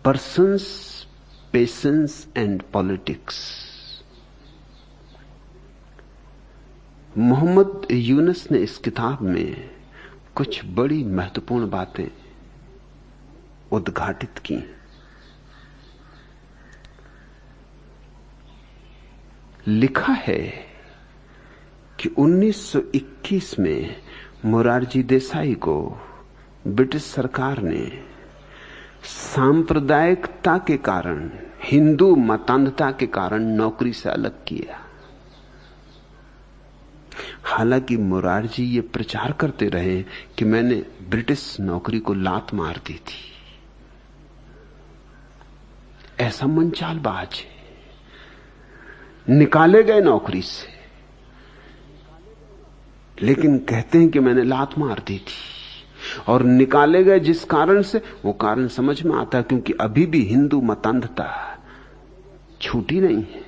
Persons, patience and politics. Mohammad Yunus ने इस किताब में कुछ बड़ी महत्वपूर्ण बातें उद्घाटित की। लिखा है कि 1921 में मोरारजी देसाई को ब्रिटिश सरकार ने सांप्रदायिकता के कारण, हिंदू मतांधता के कारण नौकरी से अलग किया। हालांकि मोरारजी ये प्रचार करते रहे कि मैंने ब्रिटिश नौकरी को लात मार दी थी। ऐसा मनचालबाज है। निकाले गए नौकरी से, लेकिन कहते हैं कि मैंने लात मार दी थी। और निकाले गए जिस कारण से, वो कारण समझ में आता, क्योंकि अभी भी हिंदू मतांधता छूटी नहीं है।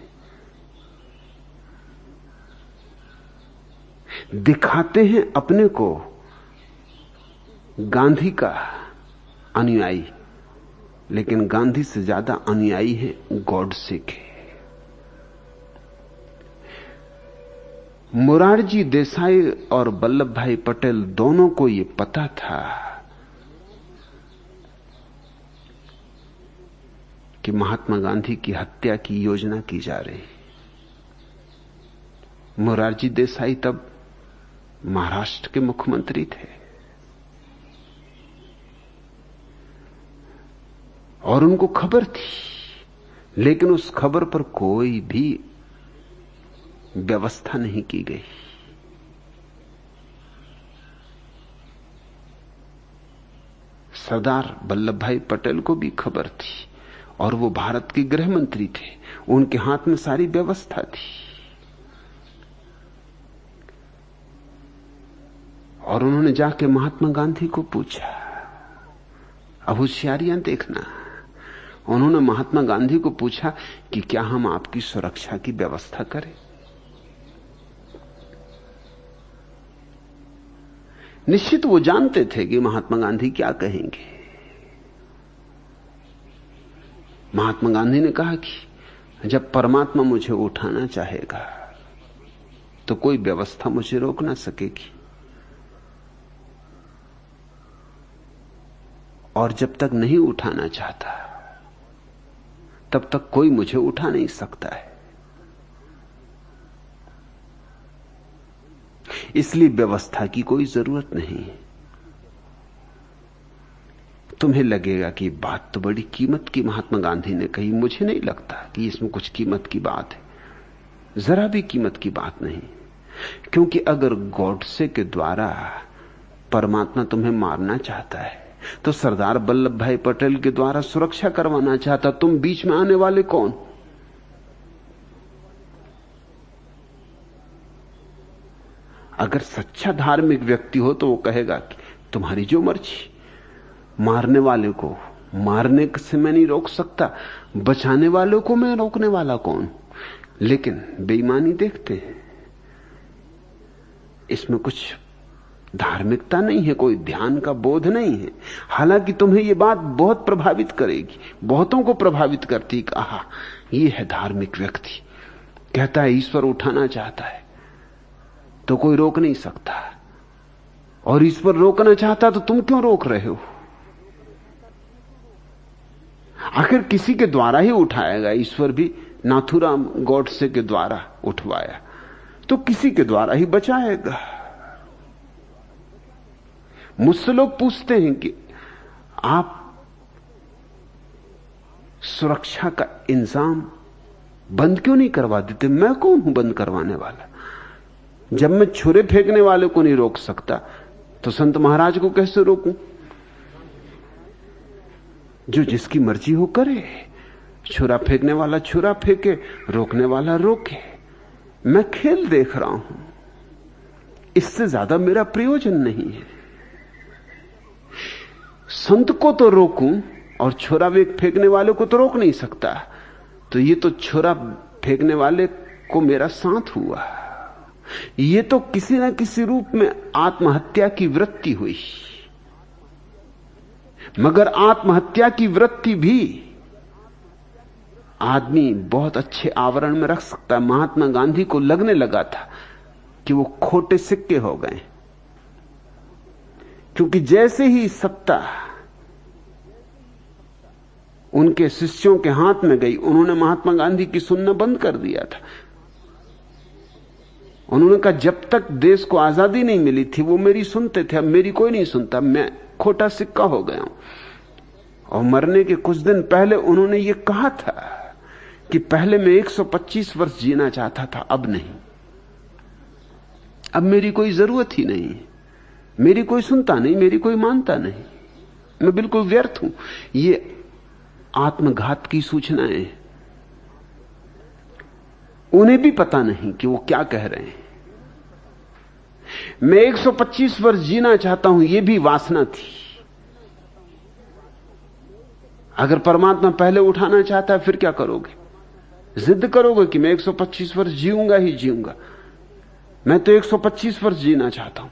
दिखाते हैं अपने को गांधी का अनुयायी, लेकिन गांधी से ज्यादा अनुयायी है गॉडसे के। मोरारजी देसाई और वल्लभ भाई पटेल दोनों को यह पता था कि महात्मा गांधी की हत्या की योजना की जा रही। मोरारजी देसाई तब महाराष्ट्र के मुख्यमंत्री थे और उनको खबर थी, लेकिन उस खबर पर कोई भी व्यवस्था नहीं की गई। सरदार वल्लभ भाई पटेल को भी खबर थी और वो भारत के गृह मंत्री थे, उनके हाथ में सारी व्यवस्था थी। और उन्होंने जाके महात्मा गांधी को पूछा। अब होशियारियां देखना, उन्होंने महात्मा गांधी को पूछा कि क्या हम आपकी सुरक्षा की व्यवस्था करें। निश्चित वो जानते थे कि महात्मा गांधी क्या कहेंगे। महात्मा गांधी ने कहा कि जब परमात्मा मुझे उठाना चाहेगा तो कोई व्यवस्था मुझे रोक ना सकेगी, और जब तक नहीं उठाना चाहता तब तक कोई मुझे उठा नहीं सकता है। इसलिए व्यवस्था की कोई जरूरत नहीं। तुम्हें लगेगा कि बात तो बड़ी कीमत की महात्मा गांधी ने कही, मुझे नहीं लगता कि इसमें कुछ कीमत की बात है। जरा भी कीमत की बात नहीं, क्योंकि अगर गॉडसे के द्वारा परमात्मा तुम्हें मारना चाहता है तो सरदार वल्लभ भाई पटेल के द्वारा सुरक्षा करवाना चाहता। तुम बीच में आने वाले कौन? अगर सच्चा धार्मिक व्यक्ति हो तो वो कहेगा कि तुम्हारी जो मर्जी, मारने वाले को मारने से मैं नहीं रोक सकता, बचाने वालों को मैं रोकने वाला कौन? लेकिन बेईमानी देखते हैं, इसमें कुछ धार्मिकता नहीं है, कोई ध्यान का बोध नहीं है। हालांकि तुम्हें यह बात बहुत प्रभावित करेगी, बहुतों को प्रभावित करती। कहा यह है धार्मिक व्यक्ति, कहता है ईश्वर उठाना चाहता है तो कोई रोक नहीं सकता, और ईश्वर रोकना चाहता तो तुम क्यों रोक रहे हो? आखिर किसी के द्वारा ही उठाएगा। ईश्वर भी नाथूराम गॉडसे के द्वारा उठवाया तो किसी के द्वारा ही बचाएगा। मुझसे लोग पूछते हैं कि आप सुरक्षा का इंतजाम बंद क्यों नहीं करवा देते? मैं कौन हूं बंद करवाने वाला? जब मैं छुरे फेंकने वाले को नहीं रोक सकता तो संत महाराज को कैसे रोकूं? जो जिसकी मर्जी हो करे। छुरा फेंकने वाला छुरा फेंके, रोकने वाला रोके। मैं खेल देख रहा हूं, इससे ज्यादा मेरा प्रयोजन नहीं है। संत को तो रोकूं और छुरा फेंकने वाले को तो रोक नहीं सकता, तो ये तो छुरा फेंकने वाले को मेरा साथ हुआ। ये तो किसी न किसी रूप में आत्महत्या की वृत्ति हुई। मगर आत्महत्या की वृत्ति भी आदमी बहुत अच्छे आवरण में रख सकता है। महात्मा गांधी को लगने लगा था कि वो खोटे सिक्के हो गए, क्योंकि जैसे ही सत्ता उनके शिष्यों के हाथ में गई, उन्होंने महात्मा गांधी की सुनना बंद कर दिया था। उन्होंने कहा जब तक देश को आजादी नहीं मिली थी वो मेरी सुनते थे, अब मेरी कोई नहीं सुनता, मैं खोटा सिक्का हो गया हूं। और मरने के कुछ दिन पहले उन्होंने ये कहा था कि पहले मैं 125 वर्ष जीना चाहता था, अब नहीं, अब मेरी कोई जरूरत ही नहीं, मेरी कोई सुनता नहीं, मेरी कोई मानता नहीं, मैं बिल्कुल व्यर्थ हूं। ये आत्मघात की सूचनाएं उन्हें भी पता नहीं कि वो क्या कह रहे हैं। मैं 125 वर्ष जीना चाहता हूं, यह भी वासना थी। अगर परमात्मा पहले उठाना चाहता है फिर क्या करोगे? जिद करोगे कि मैं 125 वर्ष जीऊंगा ही जीऊंगा। मैं तो 125 वर्ष जीना चाहता हूं,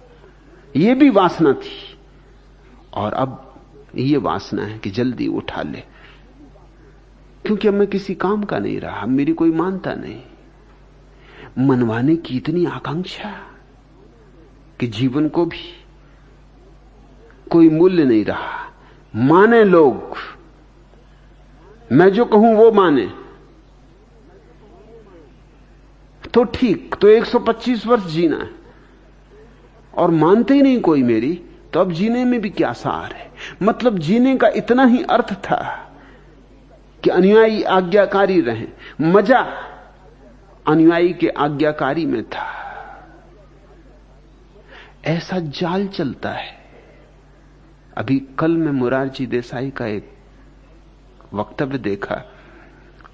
यह भी वासना थी। और अब यह वासना है कि जल्दी उठा ले, क्योंकि अब मैं किसी काम का नहीं रहा, मेरी कोई मानता नहीं। मनवाने की इतनी आकांक्षा कि जीवन को भी कोई मूल्य नहीं रहा। माने लोग, मैं जो कहूं वो माने तो ठीक, तो 125 वर्ष जीना है। और मानते ही नहीं कोई मेरी, तो अब जीने में भी क्या सार है? मतलब जीने का इतना ही अर्थ था कि अनुयायी आज्ञाकारी रहे। मजा अनुयायी के आज्ञाकारी में था। ऐसा जाल चलता है। अभी कल मैं मोरारजी देसाई का एक वक्तव्य देखा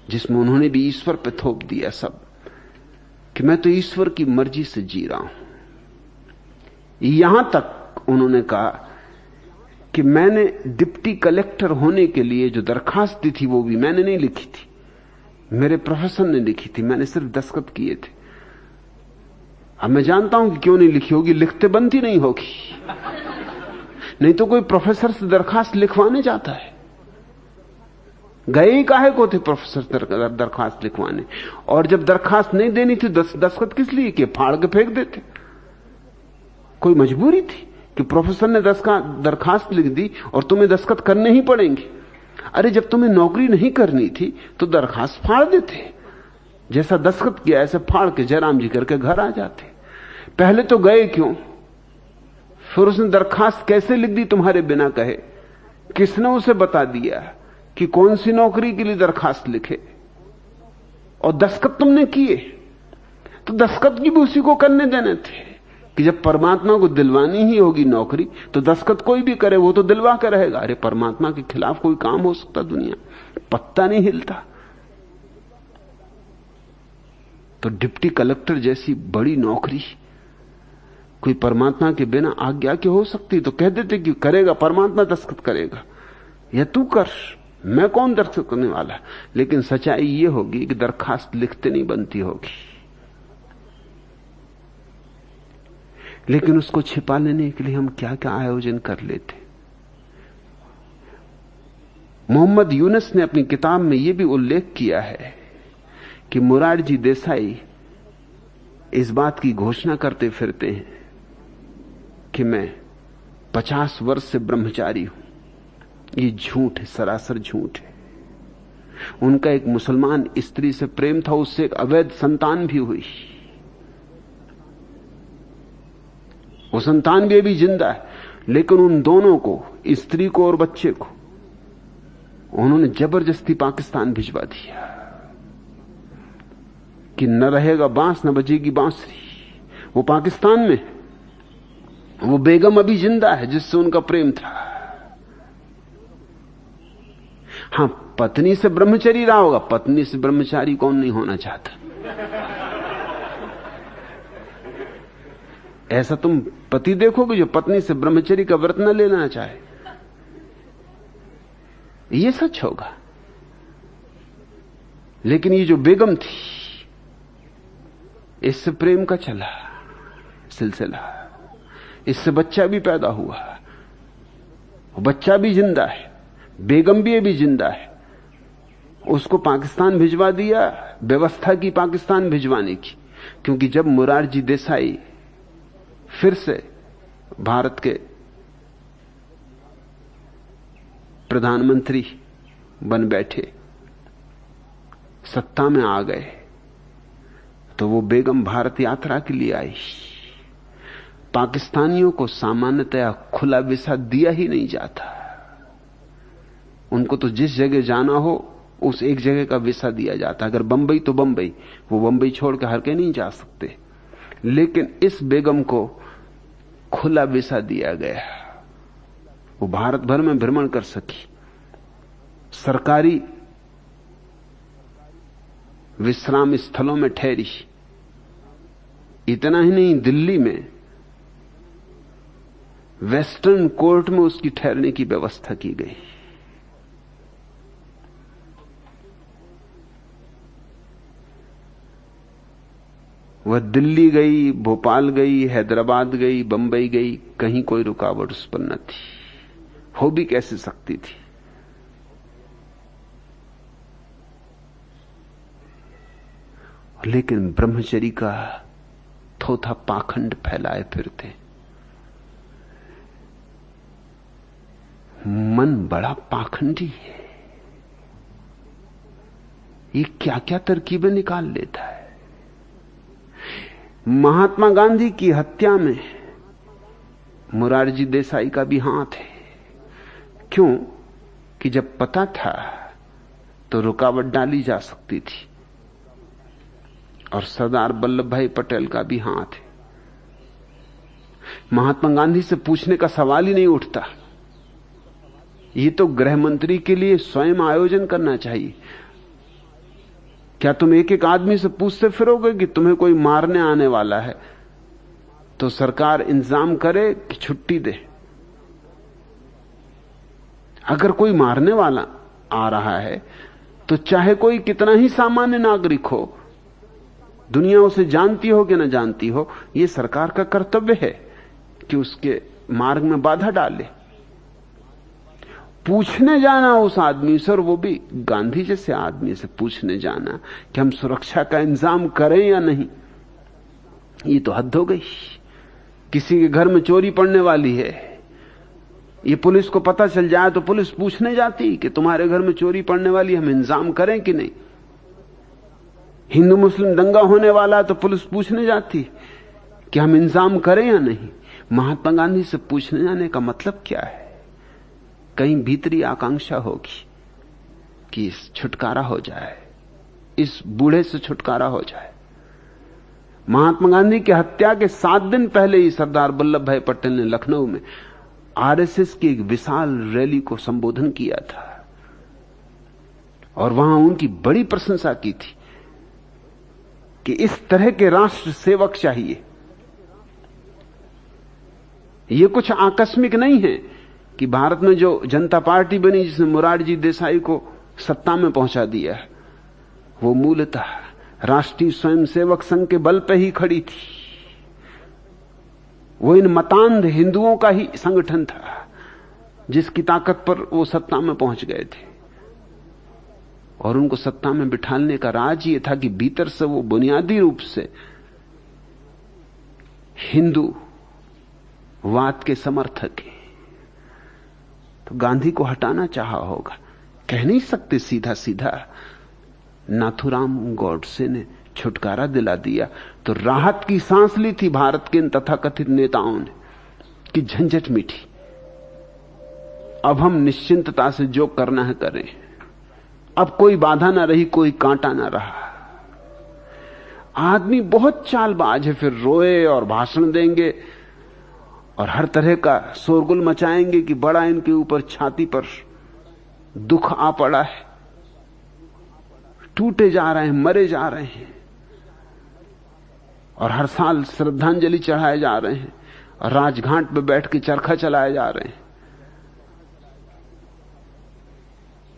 जिसमें उन्होंने भी ईश्वर पे थोप दिया सब, कि मैं तो ईश्वर की मर्जी से जी रहा हूं। यहां तक उन्होंने कहा कि मैंने डिप्टी कलेक्टर होने के लिए जो दरखास्त दी थी वो भी मैंने नहीं लिखी थी, मेरे प्रोफेसर ने लिखी थी, मैंने सिर्फ दस्तखत किए थे। अब मैं जानता हूं कि क्यों नहीं लिखी होगी, लिखते बनती नहीं होगी। नहीं तो कोई प्रोफेसर से दरखास्त लिखवाने जाता है। गए ही काहे को थे प्रोफेसर दरखास्त लिखवाने? और जब दरखास्त नहीं देनी थी दस्तखत किस लिए कि फाड़ के फेंक देते? कोई मजबूरी थी कि प्रोफेसर ने दरखास्त लिख दी और तुम्हें दस्तखत करने ही पड़ेंगे? अरे जब तुम्हें नौकरी नहीं करनी थी तो दरखास्त फाड़ देते, जैसा दस्तखत किया ऐसे फाड़ के जयराम जी करके घर आ जाते। पहले तो गए क्यों? फिर उसने दरखास्त कैसे लिख दी तुम्हारे बिना कहे? किसने उसे बता दिया कि कौन सी नौकरी के लिए दरखास्त लिखे? और दस्तखत तुमने किए तो दस्तखत भी उसी को करने देने थे कि जब परमात्मा को दिलवानी ही होगी नौकरी तो दस्तखत कोई भी करे, वो तो दिलवा के रहेगा। अरे परमात्मा के खिलाफ कोई काम हो सकता दुनिया? पत्ता नहीं हिलता। तो डिप्टी कलेक्टर जैसी बड़ी नौकरी कोई परमात्मा के बिना आज्ञा के हो सकती? तो कह देते कि करेगा परमात्मा, दस्तखत करेगा, या तू कर, मैं कौन दस्तखत करने वाला। लेकिन सच्चाई यह होगी कि दरखास्त लिखते नहीं बनती होगी, लेकिन उसको छिपा लेने के लिए हम क्या क्या आयोजन कर लेते। मोहम्मद यूनुस ने अपनी किताब में यह भी उल्लेख किया है कि मोरारजी देसाई इस बात की घोषणा करते फिरते हैं कि मैं 50 वर्ष से ब्रह्मचारी हूं। ये झूठ है, सरासर झूठ है। उनका एक मुसलमान स्त्री से प्रेम था, उससे एक अवैध संतान भी हुई। वो संतान भी अभी जिंदा है, लेकिन उन दोनों को, स्त्री को और बच्चे को, उन्होंने जबरदस्ती पाकिस्तान भिजवा दिया कि न रहेगा बांस न बजेगी बांसुरी। वो पाकिस्तान में, वो बेगम अभी जिंदा है जिससे उनका प्रेम था। हां, पत्नी से ब्रह्मचारी रहा होगा। पत्नी से ब्रह्मचारी कौन नहीं होना चाहता? ऐसा तुम पति देखोगे जो पत्नी से ब्रह्मचर्य का व्रत न लेना चाहे? यह सच होगा। लेकिन ये जो बेगम थी, इससे प्रेम का चला सिलसिला, इससे बच्चा भी पैदा हुआ। वो बच्चा भी जिंदा है, बेगम भी अभी जिंदा है। उसको पाकिस्तान भिजवा दिया, व्यवस्था की पाकिस्तान भिजवाने की, क्योंकि जब मोरारजी देसाई फिर से भारत के प्रधानमंत्री बन बैठे, सत्ता में आ गए, तो वो बेगम भारत यात्रा के लिए आई। पाकिस्तानियों को सामान्यतया खुला वीसा दिया ही नहीं जाता। उनको तो जिस जगह जाना हो उस एक जगह का वीसा दिया जाता। अगर बंबई तो बंबई, वो बंबई छोड़ के हर के नहीं जा सकते। लेकिन इस बेगम को खुला वीसा दिया गया, वो भारत भर में भ्रमण कर सकी, सरकारी विश्राम स्थलों में ठहरी। इतना ही नहीं, दिल्ली में वेस्टर्न कोर्ट में उसकी ठहरने की व्यवस्था की गई। वह दिल्ली गई, भोपाल गई, हैदराबाद गई, बंबई गई, कहीं कोई रुकावट उस पर न थी। हो भी कैसे सकती थी? लेकिन ब्रह्मचरी का थोथा पाखंड फैलाए फिरते। मन बड़ा पाखंडी है, ये क्या क्या तरकीबें निकाल लेता है। महात्मा गांधी की हत्या में मोरारजी देसाई का भी हाथ है। क्यों? कि जब पता था तो रुकावट डाली जा सकती थी। और सरदार वल्लभ भाई पटेल का भी हाथ है। महात्मा गांधी से पूछने का सवाल ही नहीं उठता। ये तो गृह मंत्री के लिए स्वयं आयोजन करना चाहिए। क्या तुम एक एक आदमी से पूछते फिरोगे कि तुम्हें कोई मारने आने वाला है तो सरकार इंतजाम करे कि छुट्टी दे? अगर कोई मारने वाला आ रहा है तो चाहे कोई कितना ही सामान्य नागरिक हो, दुनिया उसे जानती हो कि न जानती हो, यह सरकार का कर्तव्य है कि उसके मार्ग में बाधा डाले। पूछने जाना उस आदमी से, और वो भी गांधी जैसे आदमी से पूछने जाना कि हम सुरक्षा का इंतजाम करें या नहीं, ये तो हद हो गई। किसी के घर में चोरी पड़ने वाली है, ये पुलिस को पता चल जाए तो पुलिस पूछने जाती कि तुम्हारे घर में चोरी पड़ने वाली, हम इंतजाम करें कि नहीं। हिंदू मुस्लिम दंगा होने वाला तो पुलिस पूछने जाती कि हम इंतजाम करें या नहीं। महात्मा गांधी से पूछने जाने का मतलब क्या है? कहीं भीतरी आकांक्षा होगी कि इस छुटकारा हो जाए, इस बूढ़े से छुटकारा हो जाए। महात्मा गांधी की हत्या के 7 दिन पहले ही सरदार वल्लभ भाई पटेल ने लखनऊ में आरएसएस की एक विशाल रैली को संबोधन किया था और वहां उनकी बड़ी प्रशंसा की थी कि इस तरह के राष्ट्र सेवक चाहिए। यह कुछ आकस्मिक नहीं है कि भारत में जो जनता पार्टी बनी जिसने मोरारजी देसाई को सत्ता में पहुंचा दिया, वो मूलतः राष्ट्रीय स्वयंसेवक संघ के बल पर ही खड़ी थी। वो इन मतांध हिंदुओं का ही संगठन था जिसकी ताकत पर वो सत्ता में पहुंच गए थे। और उनको सत्ता में बिठाने का राज ये था कि भीतर से वो बुनियादी रूप से हिंदू वाद के समर्थक हैं। तो गांधी को हटाना चाहा होगा, कह नहीं सकते सीधा सीधा। नाथूराम गॉडसे ने छुटकारा दिला दिया तो राहत की सांस ली थी भारत के इन तथाकथित नेताओं ने कि झंझट मिटी, अब हम निश्चिंतता से जो करना है करें। अब कोई बाधा ना रही, कोई कांटा ना रहा। आदमी बहुत चालबाज है, फिर रोए और भाषण देंगे और हर तरह का शोरगुल मचाएंगे कि बड़ा इनके ऊपर छाती पर दुख आ पड़ा है, टूटे जा रहे हैं, मरे जा रहे हैं, और हर साल श्रद्धांजलि चढ़ाए जा रहे हैं और राजघाट पर बैठ के चरखा चलाए जा रहे हैं।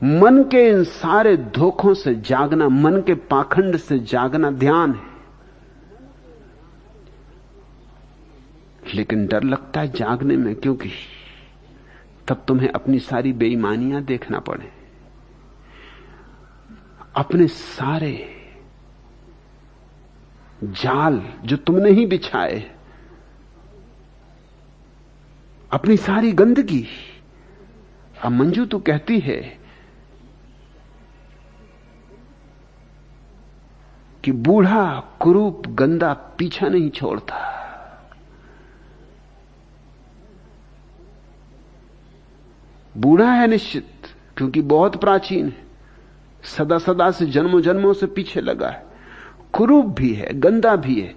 मन के इन सारे धोखों से जागना, मन के पाखंड से जागना ध्यान है। लेकिन डर लगता है जागने में, क्योंकि तब तुम्हें अपनी सारी बेईमानियां देखना पड़े, अपने सारे जाल जो तुमने ही बिछाए, अपनी सारी गंदगी। अब मंजू तू कहती है कि बूढ़ा कुरूप गंदा पीछा नहीं छोड़ता। बूढ़ा है निश्चित, क्योंकि बहुत प्राचीन है, सदा सदा से जन्मों जन्मों से पीछे लगा है। कुरूप भी है, गंदा भी है,